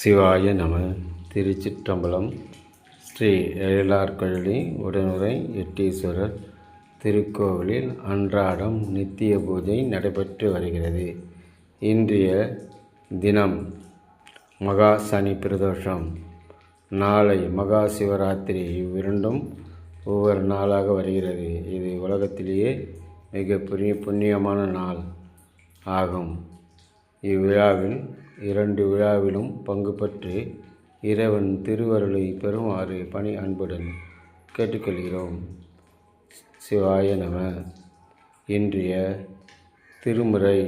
சிவாய நம. திருச்சிற்றம்பலம். ஸ்ரீ எழிலார்கழலி உடனுரை எட்டீஸ்வரர் திருக்கோவிலில் அன்றாடம் நித்திய பூஜை நடைபெற்று வருகிறது. இன்றைய தினம் மகா சனி பிரதோஷம், நாளை மகா சிவராத்திரி. இவ்விரண்டும் ஒவ்வொரு நாளாக வருகிறது. இது உலகத்திலேயே மிக புண்ணியமான நாள் ஆகும். இவ்விழாவில் 2 விழாவிலும் பங்கு பெற்று இறைவன் திருவருளை பெறுமாறு பணி அன்புடன் கேட்டுக்கொள்கிறோம். சிவாய நம. இன்றைய திருமுறை: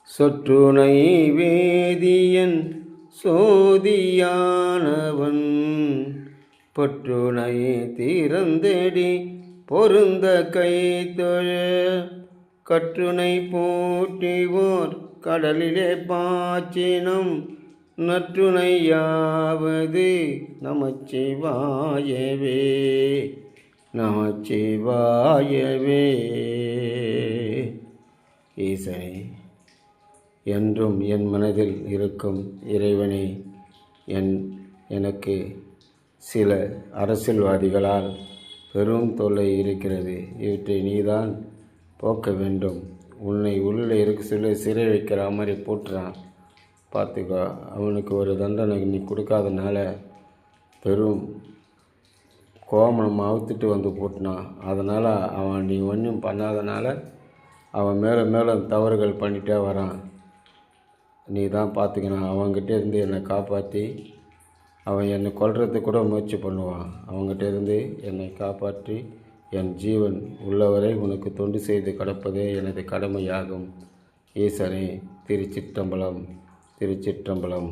சொற்றுணை வேதியன் சோதியானவன் பொற்றுணை திறந்தடி பொருந்த கைதொழ கற்றுணை பூட்டிவோர் கடலிலே பாச்சினம் நற்றுணையாவது நமச்சிவாயவே நமச்சிவாயவே. ஈசனே, என்றும் என் மனதில் இருக்கும் இறைவனே, எனக்கு சில அரசியல்வாதிகளால் பெரும் தொல்லை இருக்கிறது. இவற்றை நீதான் போக்க வேண்டும். உன்னை உள்ளே சொல்ல சிறை வைக்கிற மாதிரி போட்டுறான், பார்த்துக்கோ. அவனுக்கு ஒரு தண்டனை நீ கொடுக்காதனால பெரும் கோமணம் அவுத்துட்டு வந்து போட்டுனான். அதனால் அவன் நீ ஒன்றும் பண்ணாதனால அவன் மேலே தவறுகள் பண்ணிகிட்டே வரான். நீ தான் பார்த்துக்கணும். அவங்ககிட்ட இருந்து என்னை காப்பாற்றி, அவன் என்னை கொல்றதுக்கு கூட முயற்சி பண்ணுவான். அவங்ககிட்ட இருந்து என்னை காப்பாற்றி என் ஜீவன் உள்ளவரை உனக்கு தொண்டு செய்து கடப்பதே எனது கடமையாகும். ஈசனே, திருச்சிற்றம்பலம் திருச்சிற்றம்பலம்.